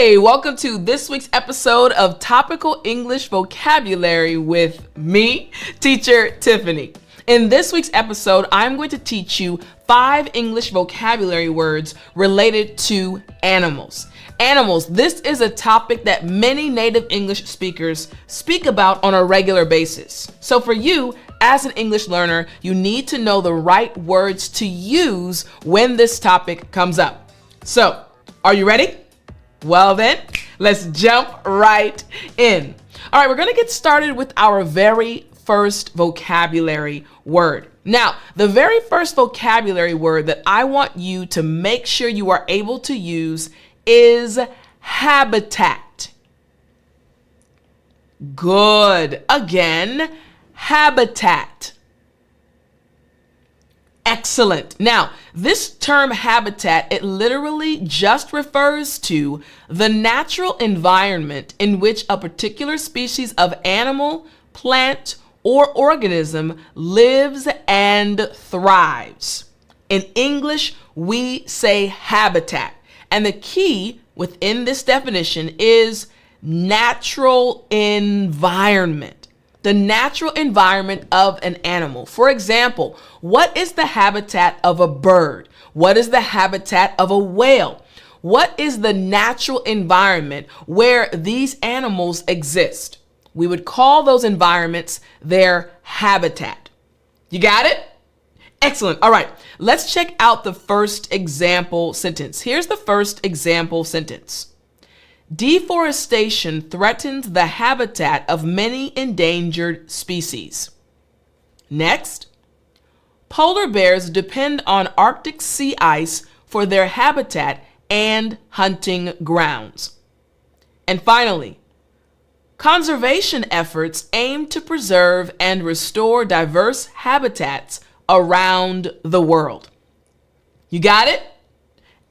Hey, welcome to this week's episode of Topical English Vocabulary with me, Teacher Tiffany. In this week's episode, I'm going to teach you 5 English vocabulary words related to animals. Animals, this is a topic that many native English speakers speak about on a regular basis. So for you, as an English learner, you need to know the right words to use when this topic comes up. So, are you ready? Well then, let's jump right in. All right, we're gonna get started with our very first vocabulary word. Now, the very first vocabulary word that I want you to make sure you are able to use is habitat. Good. Again, habitat. Excellent. Now, this term habitat, it literally just refers to the natural environment in which a particular species of animal, plant, or organism lives and thrives. In English, we say habitat. And the key within this definition is natural environment. The natural environment of an animal. For example, what is the habitat of a bird? What is the habitat of a whale? What is the natural environment where these animals exist? We would call those environments their habitat. You got it? Excellent. All right, let's check out the first example sentence. Here's the first example sentence. Deforestation threatens the habitat of many endangered species. Next, polar bears depend on Arctic sea ice for their habitat and hunting grounds. And finally, conservation efforts aim to preserve and restore diverse habitats around the world. You got it?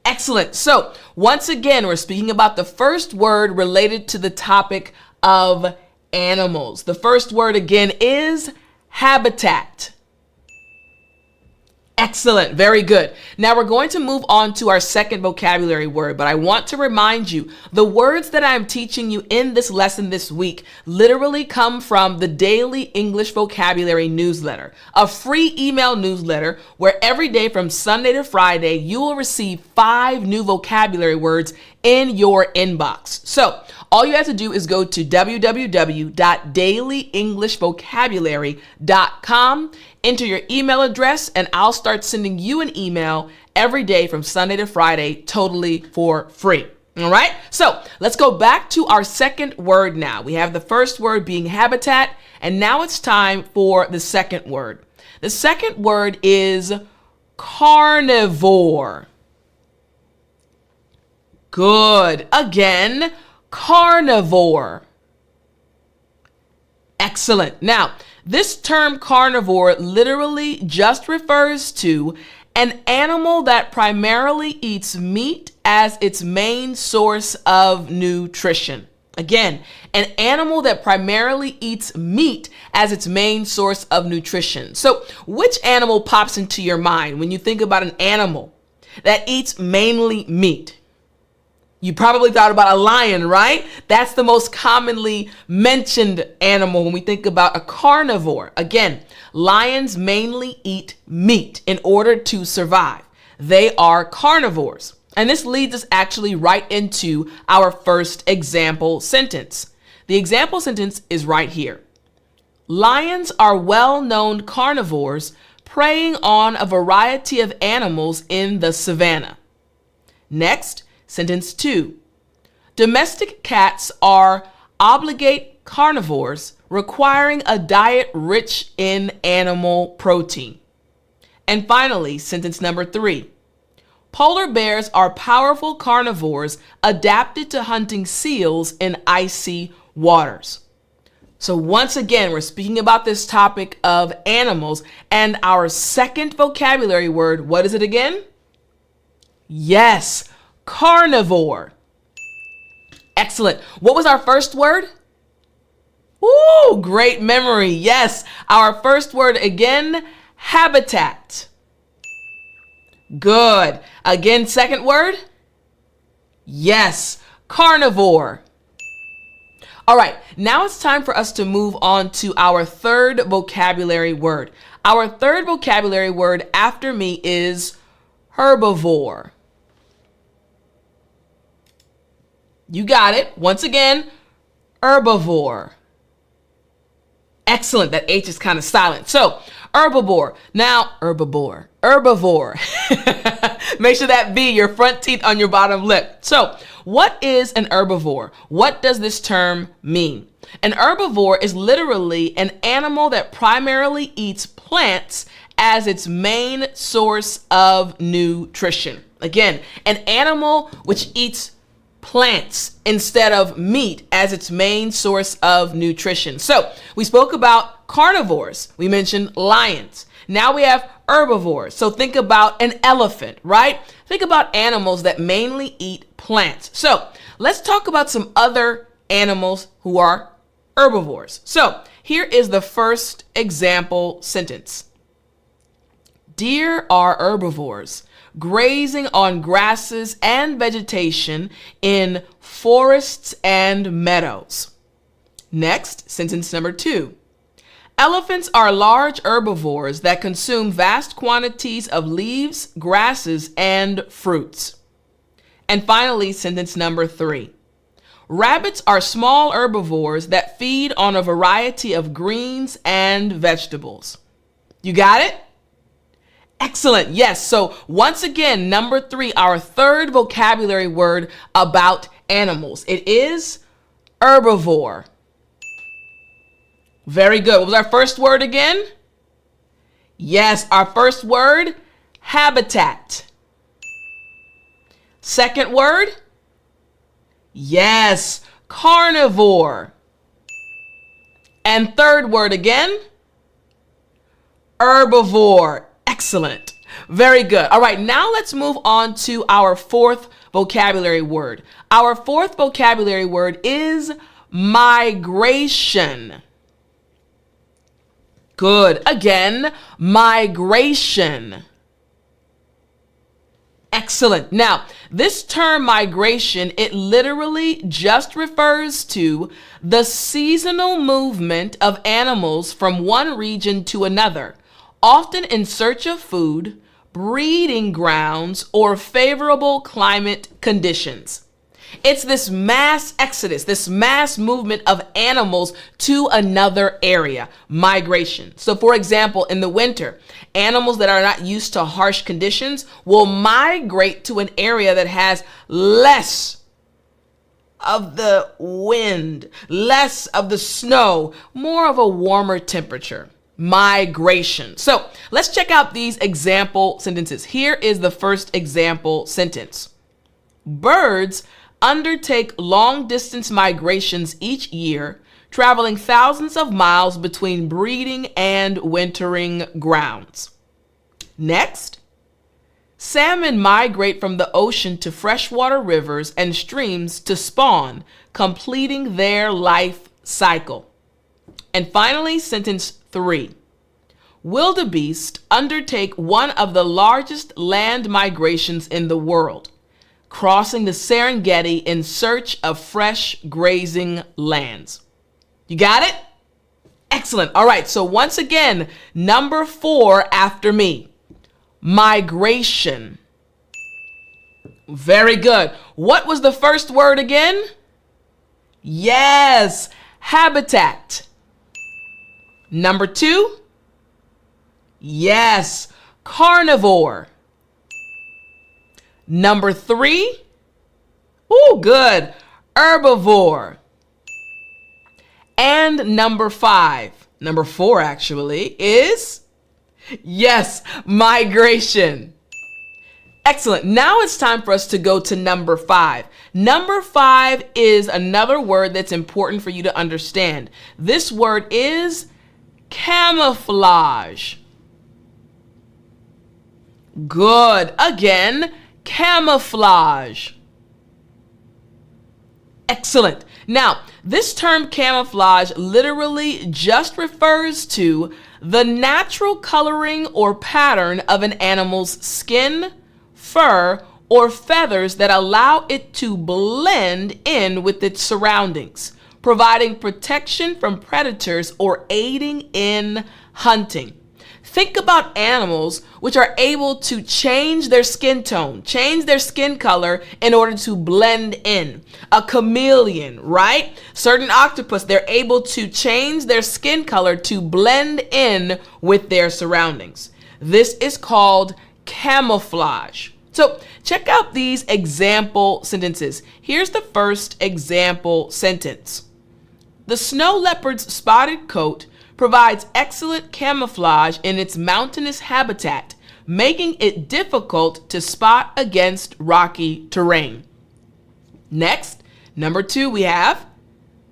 Excellent. So once again, we're speaking about the first word related to the topic of animals. The first word again is habitat. Excellent. Very good. Now we're going to move on to our second vocabulary word, but I want to remind you, the words that I'm teaching you in this lesson this week literally come from the Daily English Vocabulary Newsletter, a free email newsletter where every day from Sunday to Friday, you will receive 5 new vocabulary words in your inbox. So all you have to do is go to www.dailyenglishvocabulary.com, enter your email address, and I'll start sending you an email every day from Sunday to Friday, totally for free. All right, so let's go back to our second word now. We have the first word being habitat, and now it's time for the second word. The second word is carnivore. Good. Again, carnivore. Excellent. Now, this term carnivore literally just refers to an animal that primarily eats meat as its main source of nutrition. Again, an animal that primarily eats meat as its main source of nutrition. So, which animal pops into your mind when you think about an animal that eats mainly meat? You probably thought about a lion, right? That's the most commonly mentioned animal when we think about a carnivore. Again, lions mainly eat meat in order to survive. They are carnivores. And this leads us actually right into our first example sentence. The example sentence is right here. Lions are well-known carnivores preying on a variety of animals in the savannah. Next, sentence 2. Domestic cats are obligate carnivores requiring a diet rich in animal protein. And finally, sentence number 3. Polar bears are powerful carnivores adapted to hunting seals in icy waters. So once again, we're speaking about this topic of animals, and our second vocabulary word, what is it again? Yes, carnivore. Excellent. What was our first word? Ooh, great memory. Yes, our first word again, habitat. Good. Again, second word? Yes, carnivore. All right, now it's time for us to move on to our third vocabulary word. Our third vocabulary word after me is herbivore. You got it. Once again, herbivore. Excellent. That H is kind of silent. So, herbivore. Now, herbivore. Make sure that B, your front teeth on your bottom lip. So, what is an herbivore? What does this term mean? An herbivore is literally an animal that primarily eats plants as its main source of nutrition. Again, an animal which eats plants instead of meat as its main source of nutrition. So we spoke about carnivores. We mentioned lions. Now we have herbivores. So think about an elephant, right? Think about animals that mainly eat plants. So let's talk about some other animals who are herbivores. So here is the first example sentence. Deer are herbivores, grazing on grasses and vegetation in forests and meadows. Next, sentence number 2. Elephants are large herbivores that consume vast quantities of leaves, grasses, and fruits. And finally, sentence number 3. Rabbits are small herbivores that feed on a variety of greens and vegetables. You got it? Excellent. Yes. So once again, number 3, our third vocabulary word about animals. It is herbivore. Very good. What was our first word again? Yes, our first word, habitat. Second word? Yes, carnivore. And third word again? Herbivore. Excellent. Very good. All right, now let's move on to our fourth vocabulary word. Our fourth vocabulary word is migration. Good. Again, migration. Excellent. Now, this term migration, it literally just refers to the seasonal movement of animals from one region to another, often in search of food, breeding grounds, or favorable climate conditions. It's this mass exodus, this mass movement of animals to another area, migration. So for example, in the winter, animals that are not used to harsh conditions will migrate to an area that has less of the wind, less of the snow, more of a warmer temperature. Migration. So let's check out these example sentences. Here is the first example sentence. Birds undertake long-distance migrations each year, traveling thousands of miles between breeding and wintering grounds. Next, salmon migrate from the ocean to freshwater rivers and streams to spawn, completing their life cycle. And finally, sentence 3. Wildebeest undertake one of the largest land migrations in the world, crossing the Serengeti in search of fresh grazing lands. You got it? Excellent. All right. So once again, number 4 after me. Migration. Very good. What was the first word again? Yes, habitat. Number 2? Yes, carnivore. Number 3? Ooh, good. Herbivore. And number 5, number 4 actually, is, yes, migration. Excellent. Now it's time for us to go to number 5. Number 5 is another word that's important for you to understand. This word is camouflage. Good. Again, camouflage. Excellent. Now, this term camouflage literally just refers to the natural coloring or pattern of an animal's skin, fur, or feathers that allow it to blend in with its surroundings, providing protection from predators or aiding in hunting. Think about animals which are able to change their skin tone, change their skin color in order to blend in. A chameleon, right? Certain octopus, they're able to change their skin color to blend in with their surroundings. This is called camouflage. So check out these example sentences. Here's the first example sentence. The snow leopard's spotted coat provides excellent camouflage in its mountainous habitat, making it difficult to spot against rocky terrain. Next, number 2, we have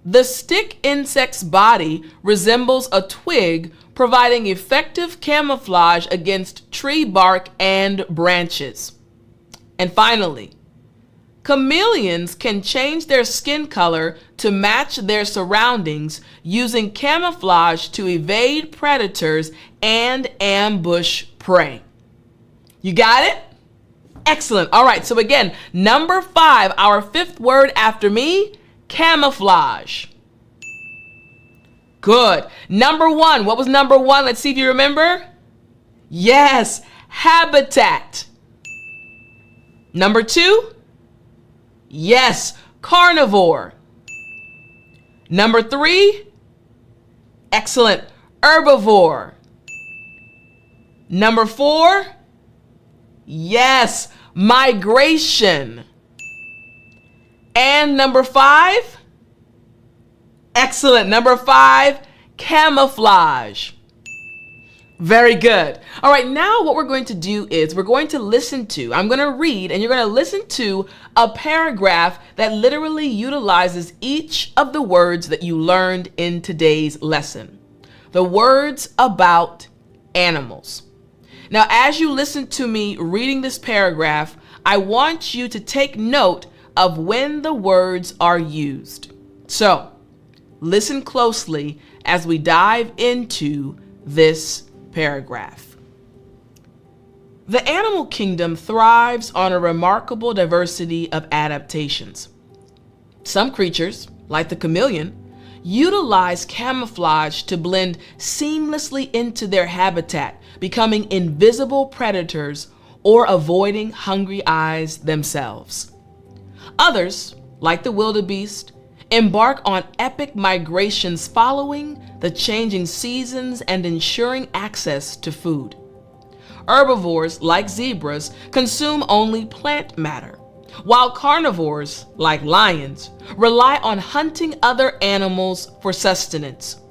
the stick insect's body resembles a twig, providing effective camouflage against tree bark and branches. And finally, chameleons can change their skin color to match their surroundings using camouflage to evade predators and ambush prey. You got it? Excellent. All right, so again, number 5, our 5th word after me, camouflage. Good. Number 1, what was number 1? Let's see if you remember. Yes, habitat. Number 2, yes, carnivore. Number 3, excellent, herbivore. Number 4, yes, migration. And number 5, excellent, number 5, camouflage. Very good. All right, now what we're going to do is we're going to listen to, I'm going to read, and you're going to listen to a paragraph that literally utilizes each of the words that you learned in today's lesson. The words about animals. Now, as you listen to me reading this paragraph, I want you to take note of when the words are used. So, listen closely as we dive into this paragraph. The animal kingdom thrives on a remarkable diversity of adaptations. Some creatures, like the chameleon, utilize camouflage to blend seamlessly into their habitat, becoming invisible predators or avoiding hungry eyes themselves. Others, like the wildebeest, embark on epic migrations following the changing seasons and ensuring access to food. Herbivores, like zebras, consume only plant matter, while carnivores, like lions, rely on hunting other animals for sustenance.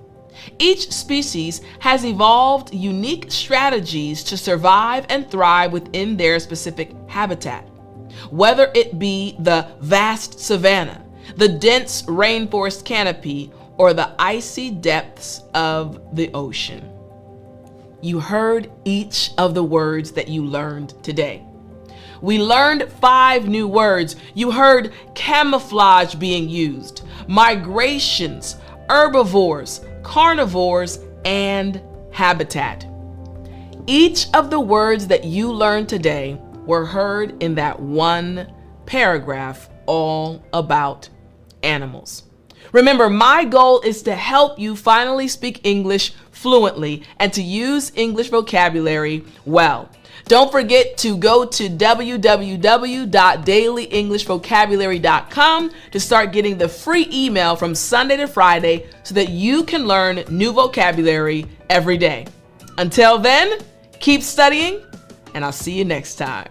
Each species has evolved unique strategies to survive and thrive within their specific habitat, whether it be the vast savanna, the dense rainforest canopy, or the icy depths of the ocean. You heard each of the words that you learned today. We learned 5 new words. You heard camouflage being used, migrations, herbivores, carnivores, and habitat. Each of the words that you learned today were heard in that one paragraph all about animals. Remember, my goal is to help you finally speak English fluently and to use English vocabulary well. Don't forget to go to www.dailyenglishvocabulary.com to start getting the free email from Sunday to Friday so that you can learn new vocabulary every day. Until then, keep studying, and I'll see you next time.